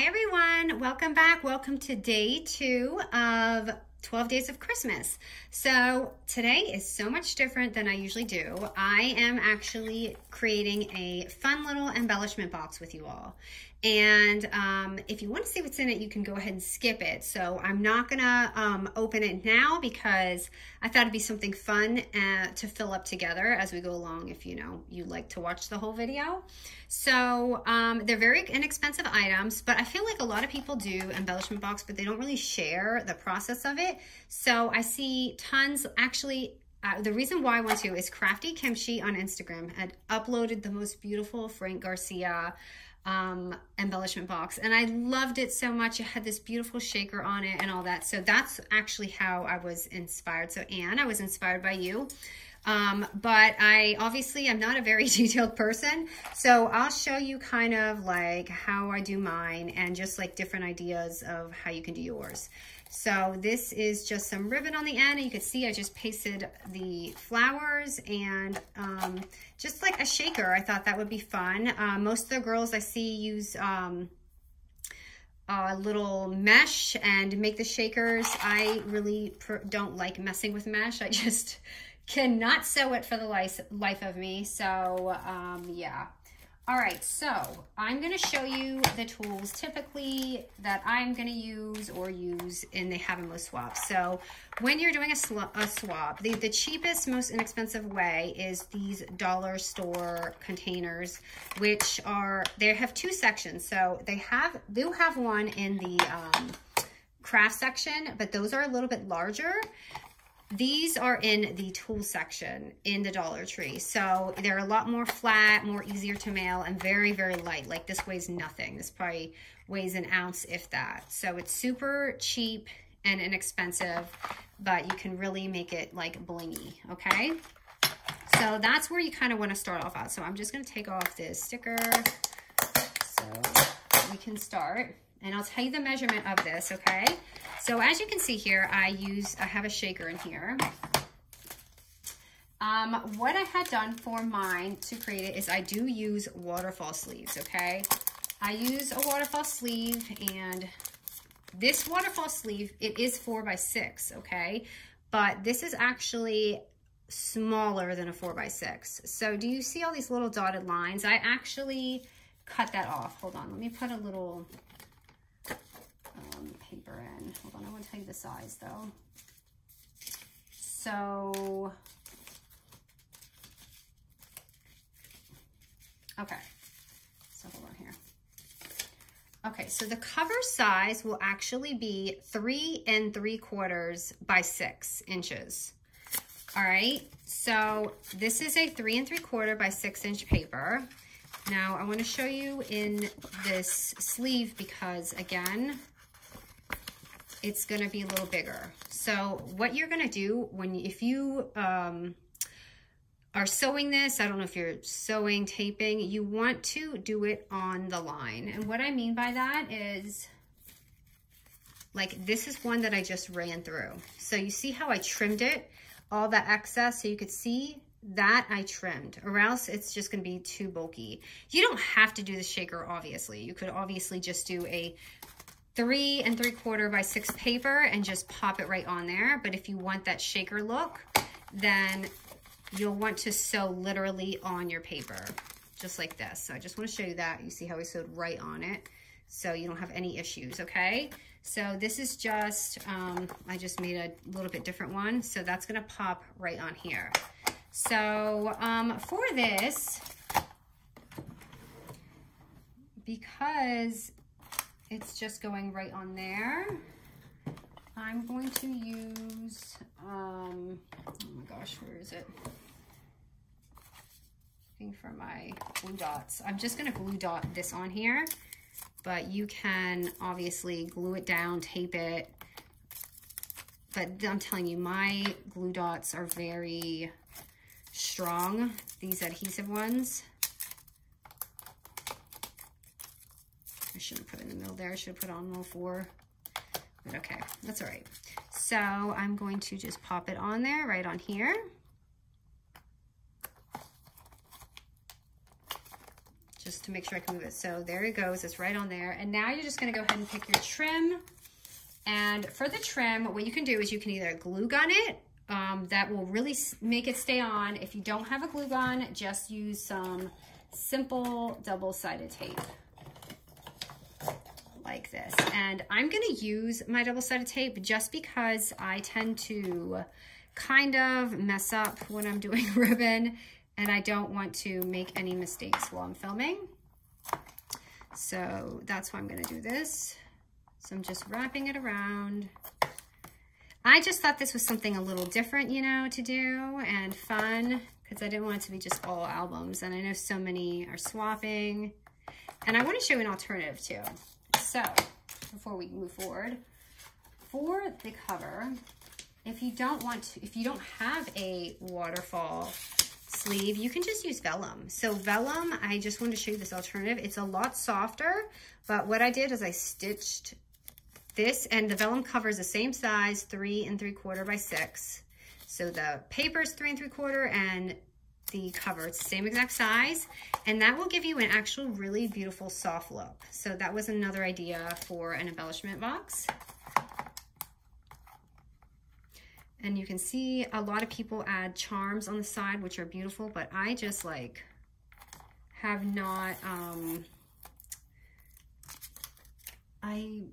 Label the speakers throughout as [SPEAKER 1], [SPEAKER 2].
[SPEAKER 1] everyone, welcome back. Welcome to day 2 of 12 Days of Christmas. So today is so much different than I usually do. I am actually creating a fun little embellishment box with you all. And if you want to see what's in it, you can go ahead and skip it. So I'm not gonna open it now because I thought it'd be something fun to fill up together as we go along if you like to watch the whole video. So they're very inexpensive items, but I feel like a lot of people do embellishment box, but they don't really share the process of it. So I see tons, actually, the reason why I want to is Crafty Kimchi on Instagram had uploaded the most beautiful Frank Garcia embellishment box, and I loved it so much. It had this beautiful shaker on it and all that. So that's actually how I was inspired. So Anne, I was inspired by you. But obviously I'm not a very detailed person, so I'll show you kind of like how I do mine and just like different ideas of how you can do yours. So this is just some ribbon on the end, and you can see I just pasted the flowers and just like a shaker. I thought that would be fun. Most of the girls I see use a little mesh and make the shakers. I really don't like messing with mesh. I just cannot sew it for the life of me. So yeah. All right, so I'm gonna show you the tools typically that I'm gonna use and they have in most swaps. So when you're doing a swap, the cheapest, most inexpensive way is these dollar store containers, which they have 2 sections. So they do have one in the craft section, but those are a little bit larger. These are in the tool section in the Dollar Tree. So they're a lot more flat, more easier to mail, and very, very light. Like this weighs nothing. This probably weighs an ounce, if that. So it's super cheap and inexpensive, but you can really make it like blingy, okay? So that's where you kind of want to start off at. So I'm just going to take off this sticker so we can start. And I'll tell you the measurement of this, okay? So as you can see here, I have a shaker in here. What I had done for mine to create it is I do use waterfall sleeves, okay? I use a waterfall sleeve, and this waterfall sleeve, it is 4x6, okay? But this is actually smaller than a 4x6. So do you see all these little dotted lines? I actually cut that off. Hold on, let me put a little paper in. Hold on, I want to tell you the size though. So, okay, so hold on here. Okay, so the cover size will actually be 3 3/4 by 6 inches. All right, so this is a 3 3/4 by 6 inch paper. Now I want to show you in this sleeve because again, it's going to be a little bigger. So what you're going to do if you are sewing this, I don't know if you're sewing, taping, you want to do it on the line. And what I mean by that is, like, this is one that I just ran through. So you see how I trimmed it, all that excess, so you could see that I trimmed, or else it's just going to be too bulky. You don't have to do the shaker, obviously. You could obviously just do a 3 3/4 by 6 paper and just pop it right on there. But if you want that shaker look, then you'll want to sew literally on your paper, just like this. So I just want to show you that. You see how I sewed right on it, so you don't have any issues, okay? So this is just, I just made a little bit different one. So that's gonna pop right on here. So for this, because it's just going right on there, I'm going to use, oh my gosh, where is it? Looking for my glue dots. I'm just gonna glue dot this on here, but you can obviously glue it down, tape it. But I'm telling you, my glue dots are very strong, these adhesive ones. I shouldn't put it in the middle there. I should have put on roll 4, but okay, that's all right. So I'm going to just pop it on there, right on here. just to make sure I can move it. So there it goes, it's right on there. And now you're just gonna go ahead and pick your trim. And for the trim, what you can do is you can either glue gun it, that will really make it stay on. If you don't have a glue gun, just use some simple double-sided tape like this. And I'm gonna use my double-sided tape just because I tend to kind of mess up when I'm doing ribbon, and I don't want to make any mistakes while I'm filming. So that's why I'm gonna do this. So I'm just wrapping it around. I just thought this was something a little different, you know, to do and fun, because I didn't want it to be just all albums. And I know so many are swapping. And I want to show you an alternative too. So before we move forward, for the cover, if you don't have a waterfall sleeve, you can just use vellum. So vellum, I just wanted to show you this alternative. It's a lot softer, but what I did is I stitched this, and the vellum cover is the same size, 3 3/4 by 6. So the paper is 3 3/4 and the cover, it's the same exact size, and that will give you an actual really beautiful soft look. So that was another idea for an embellishment box. And you can see a lot of people add charms on the side, which are beautiful, but I just like have not, I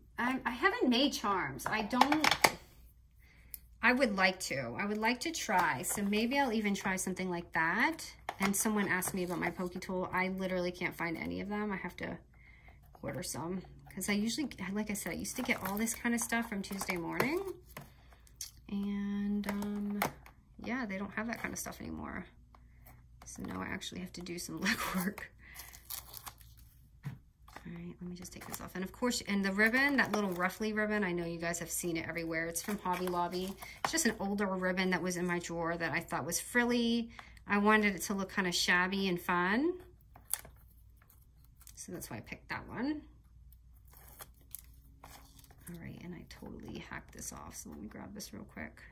[SPEAKER 1] haven't made charms. I would like to try. So maybe I'll even try something like that. And someone asked me about my Pokey tool. I literally can't find any of them. I have to order some. Because I usually, like I said, I used to get all this kind of stuff from Tuesday Morning. And yeah, they don't have that kind of stuff anymore. So now I actually have to do some legwork. All right, let me just take this off. And of course, and the ribbon, that little ruffly ribbon, I know you guys have seen it everywhere. It's from Hobby Lobby. It's just an older ribbon that was in my drawer that I thought was frilly. I wanted it to look kind of shabby and fun. So that's why I picked that one. All right, and I totally hacked this off. So let me grab this real quick.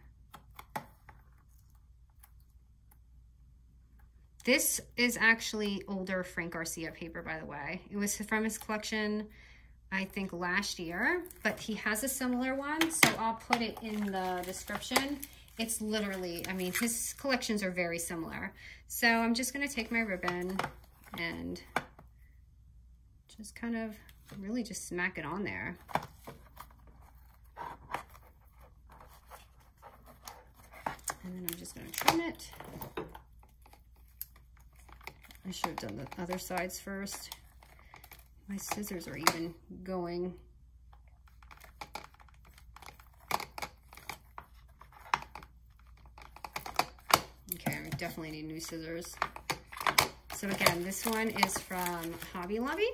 [SPEAKER 1] This is actually older Frank Garcia paper, by the way. It was from his collection, I think last year, but he has a similar one, so I'll put it in the description. It's literally, I mean, his collections are very similar. So I'm just gonna take my ribbon and just kind of really just smack it on there. And then I'm just gonna trim it. I should have done the other sides first. My scissors are even going. Okay, I definitely need new scissors. So again, this one is from Hobby Lobby.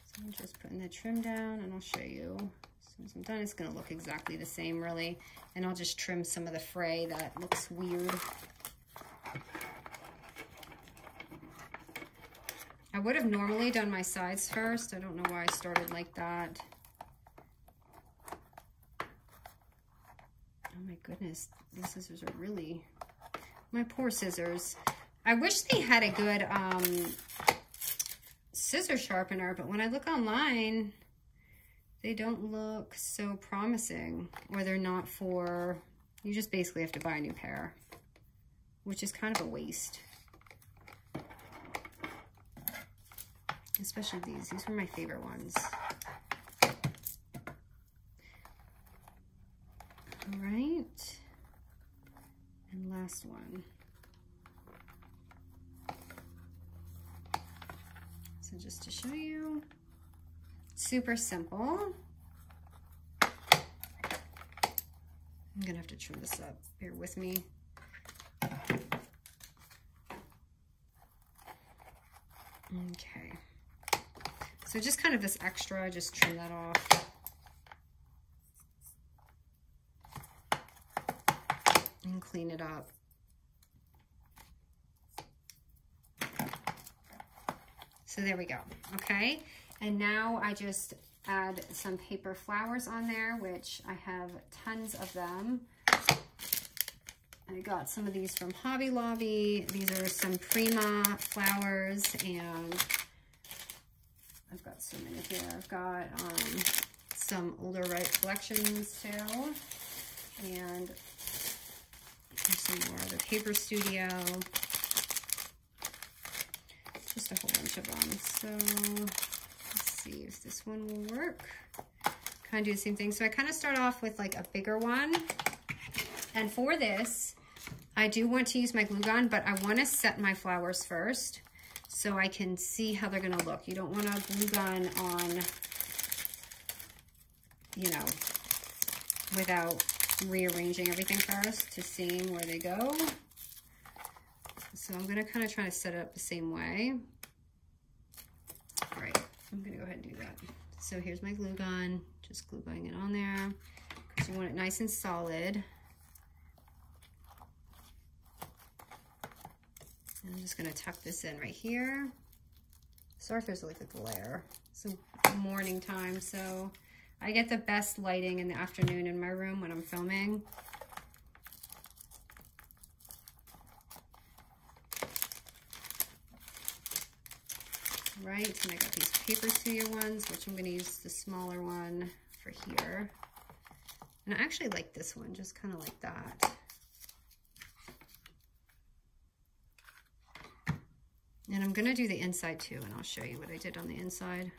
[SPEAKER 1] So I'm just putting the trim down, and I'll show you. As soon as I'm done, it's gonna look exactly the same, really. And I'll just trim some of the fray that looks weird. I would have normally done my sides first. I don't know why I started like that. Oh my goodness, these scissors are really, my poor scissors. I wish they had a good scissor sharpener, but when I look online, they don't look so promising, or they're not for, you just basically have to buy a new pair, which is kind of a waste. Especially these were my favorite ones. All right, and last one. So just to show you, super simple. I'm gonna have to trim this up, bear with me. Okay, so just kind of this extra, just trim that off. And clean it up. So there we go, okay? And now I just add some paper flowers on there, which I have tons of them. I got some of these from Hobby Lobby. These are some Prima flowers, and I've got so many here. I've got some older Right collections too, and there's some more of the Paper Studio. Just a whole bunch of them. So let's see if this one will work. Kind of do the same thing. So I kind of start off with like a bigger one. And for this, I do want to use my glue gun, but I want to set my flowers first so I can see how they're going to look. You don't want a glue gun on, you know, without rearranging everything first to seeing where they go. So I'm going to kind of try to set it up the same way. All right, I'm going to go ahead and do that. So here's my glue gun, just glue gunning it on there because you want it nice and solid. And I'm just going to tuck this in right here. Sorry if there's like a glare. It's morning time, so I get the best lighting in the afternoon in my room when I'm filming. Right, and I got these Paper Studio ones, which I'm going to use the smaller one for here. And I actually like this one, just kind of like that. And I'm going to do the inside too, and I'll show you what I did on the inside.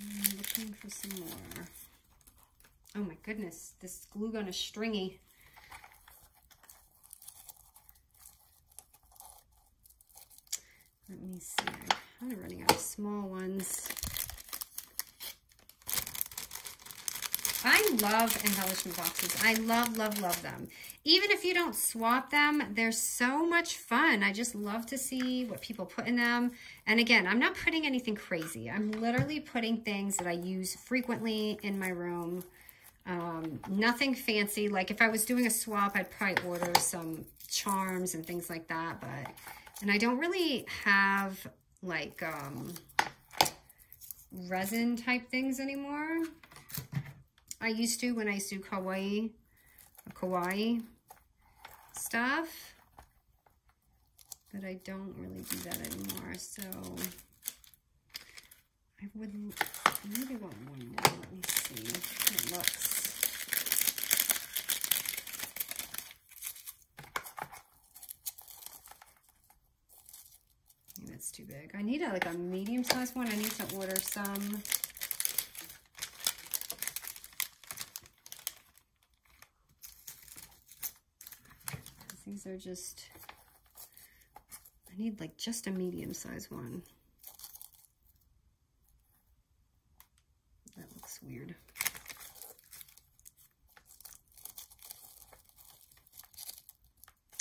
[SPEAKER 1] I'm looking for some more. Oh my goodness, this glue gun is stringy. Let me see. I'm kind of running out of small ones. I love embellishment boxes. I love, love, love them. Even if you don't swap them, they're so much fun. I just love to see what people put in them. And again, I'm not putting anything crazy. I'm literally putting things that I use frequently in my room. Nothing fancy. Like if I was doing a swap, I'd probably order some charms and things like that. And I don't really have like resin type things anymore. I used to when I used to do kawaii stuff, but I don't really do that anymore. So I would maybe want one more. Let me see how it looks. Maybe it's too big. I need like a medium-sized one. I need to order some. These are just, I need like just a medium-sized one. That looks weird.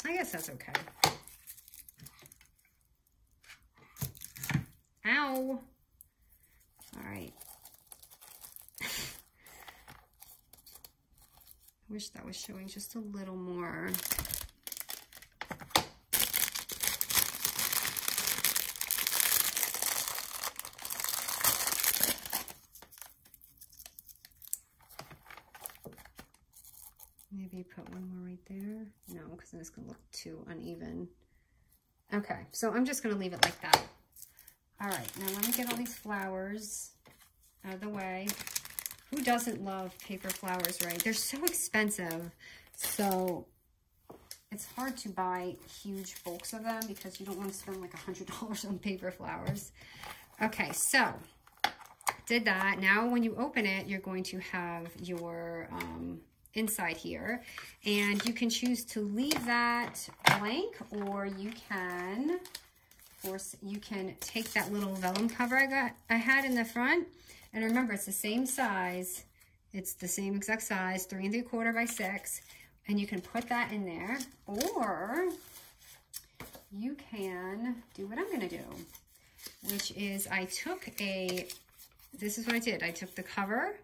[SPEAKER 1] I guess that's okay. Ow. All right. I wish that was showing just a little more. Maybe put one more right there. No, because then it's going to look too uneven. Okay, so I'm just going to leave it like that. All right, now let me get all these flowers out of the way. Who doesn't love paper flowers, right? They're so expensive. So it's hard to buy huge bulks of them because you don't want to spend like $100 on paper flowers. Okay, so did that. Now when you open it, you're going to have your inside here, and you can choose to leave that blank, or you can take that little vellum cover I had in the front, and remember it's the same size, it's the same exact size, 3 3/4 by 6, and you can put that in there, or you can do what I'm going to do, which is this is what I did. I took the cover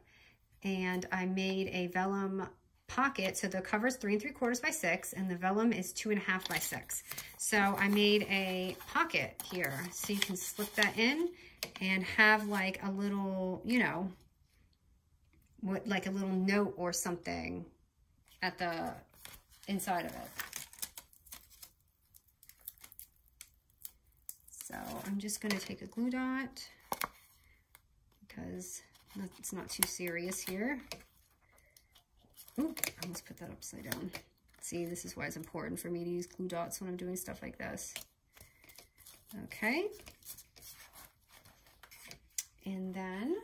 [SPEAKER 1] and I made a vellum pocket, so the cover's 3 3/4 by 6, and the vellum is 2.5 by 6. So I made a pocket here, so you can slip that in and have like a little, you know, like a little note or something at the inside of it. So I'm just going to take a glue dot because it's not too serious here. Ooh, I almost put that upside down. See, this is why it's important for me to use glue dots when I'm doing stuff like this. Okay. And then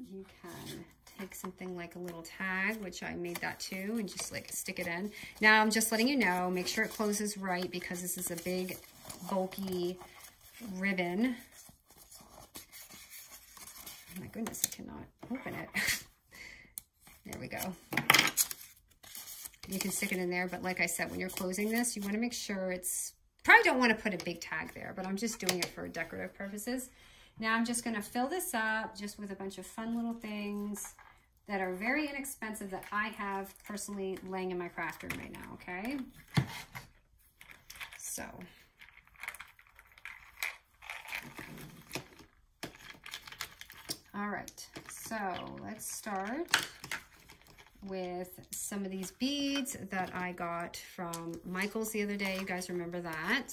[SPEAKER 1] you can take something like a little tag, which I made that too, and just like stick it in. Now I'm just letting you know, make sure it closes right because this is a big, bulky ribbon. Oh my goodness, I cannot open it. There we go. You can stick it in there, but like I said, when you're closing this, you want to make sure it's, probably don't want to put a big tag there, but I'm just doing it for decorative purposes. Now I'm just going to fill this up just with a bunch of fun little things that are very inexpensive that I have personally laying in my craft room right now, okay? So. All right, so let's start with some of these beads that I got from Michael's the other day. You guys remember that?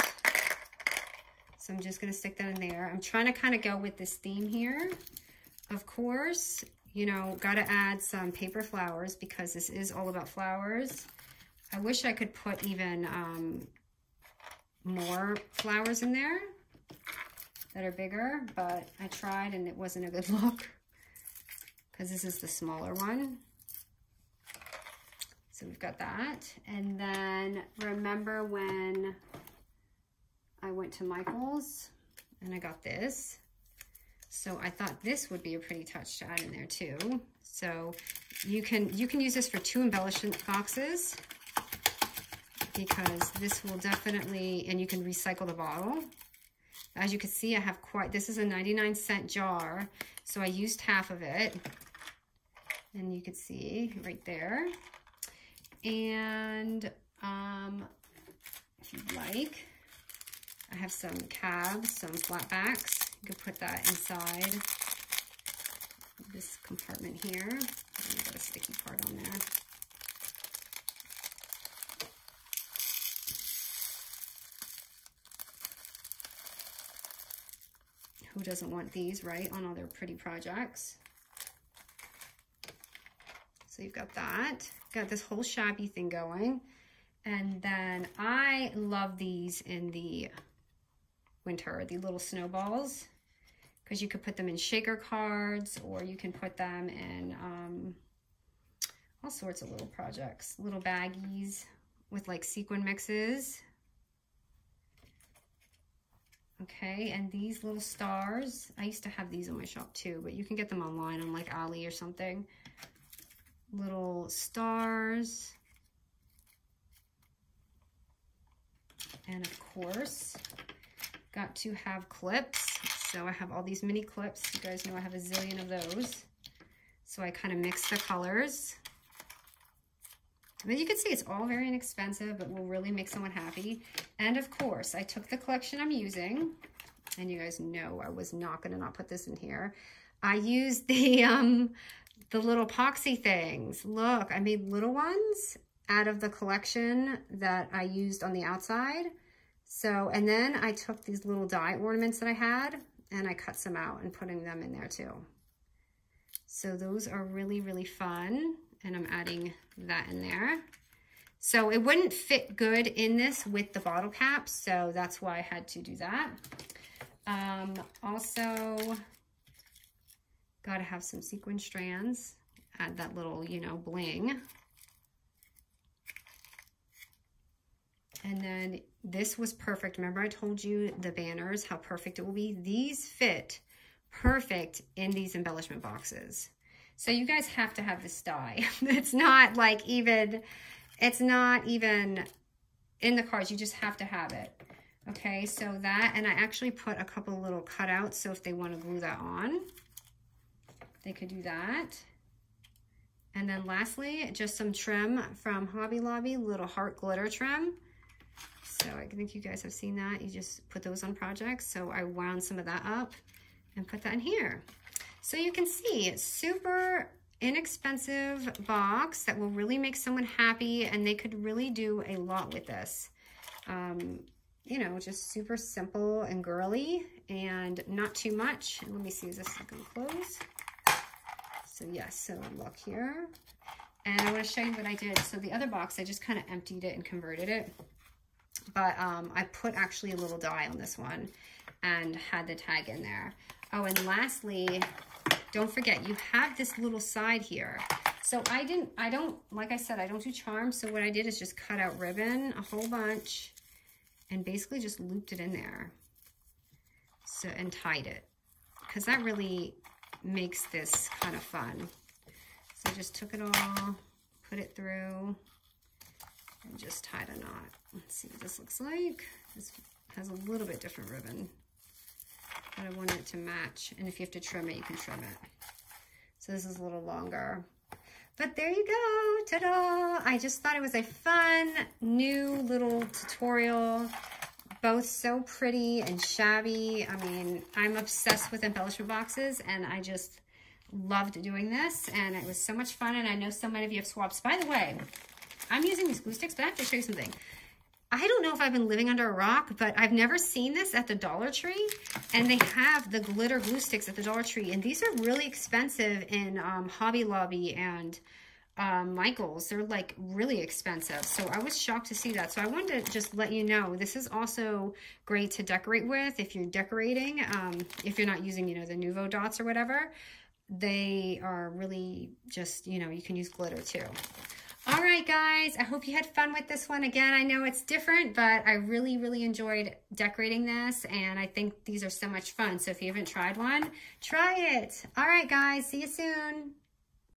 [SPEAKER 1] So I'm just going to stick that in there. I'm trying to kind of go with this theme here. Of course, you know, got to add some paper flowers because this is all about flowers. I wish I could put even more flowers in there that are bigger, but I tried and it wasn't a good look because this is the smaller one. So we've got that. And then remember when I went to Michael's and I got this. So I thought this would be a pretty touch to add in there too. So you can use this for 2 embellishment boxes because this will definitely, and you can recycle the bottle. As you can see, I have this is a 99-cent jar, so I used half of it. And you can see right there. And if you'd like, I have some cabs, some flat backs. You can put that inside this compartment here. I've got a sticky part on there. Who doesn't want these, right, on all their pretty projects? So you've got that. Got this whole shabby thing going. And then I love these in the winter, the little snowballs, because you could put them in shaker cards or you can put them in all sorts of little projects, little baggies with like sequin mixes. Okay, and these little stars, I used to have these in my shop too, but you can get them online on like Ali or something. Little stars. And of course, got to have clips. So I have all these mini clips. You guys know I have a zillion of those. So I kind of mix the colors. But you can see it's all very inexpensive, but will really make someone happy. And of course, I took the collection I'm using, and you guys know I was not going to not put this in here. I used the little epoxy things. Look, I made little ones out of the collection that I used on the outside. So, and then I took these little die ornaments that I had, and I cut some out and putting them in there too. So those are really, really fun. And I'm adding that in there. So it wouldn't fit good in this with the bottle cap, so that's why I had to do that. Also, got to have some sequin strands. Add that little, you know, bling. And then this was perfect. Remember I told you the banners, how perfect it will be? These fit perfect in these embellishment boxes. So you guys have to have this die. It's not like even, it's not even in the cards. You just have to have it. Okay, so that, and I actually put a couple little cutouts. So if they want to glue that on, they could do that. And then lastly, just some trim from Hobby Lobby, little heart glitter trim. So I think you guys have seen that. You just put those on projects. So I wound some of that up and put that in here. So you can see it's super inexpensive box that will really make someone happy, and they could really do a lot with this. You know, just super simple and girly and not too much. And let me see, is this going to close? So yes, so look here. And I want to show you what I did. So the other box, I just kind of emptied it and converted it. But I put actually a little die on this one and had the tag in there. Oh, and lastly, don't forget, you have this little side here. So I don't, like I said, I don't do charms. So what I did is just cut out ribbon, a whole bunch, and basically just looped it in there. So, and tied it, because that really makes this kind of fun. So I just took it all, put it through, and just tied a knot. Let's see what this looks like. This has a little bit different ribbon, but I wanted it to match. And if you have to trim it, you can trim it. So this is a little longer. But there you go, ta-da! I just thought it was a fun, new little tutorial. Both so pretty and shabby. I mean, I'm obsessed with embellishment boxes, and I just loved doing this, and it was so much fun, and I know so many of you have swaps. By the way, I'm using these glue sticks, but I have to show you something. I don't know if I've been living under a rock, but I've never seen this at the Dollar Tree, and they have the glitter glue sticks at the Dollar Tree, and these are really expensive in Hobby Lobby and Michael's. They're like really expensive, so I was shocked to see that. So I wanted to just let you know, this is also great to decorate with if you're decorating, if you're not using, you know, the Nuvo dots or whatever. They are really just, you know, you can use glitter too. All right, guys, I hope you had fun with this one. Again, I know it's different, but I really, really enjoyed decorating this, and I think these are so much fun. So if you haven't tried one, try it. All right, guys, see you soon.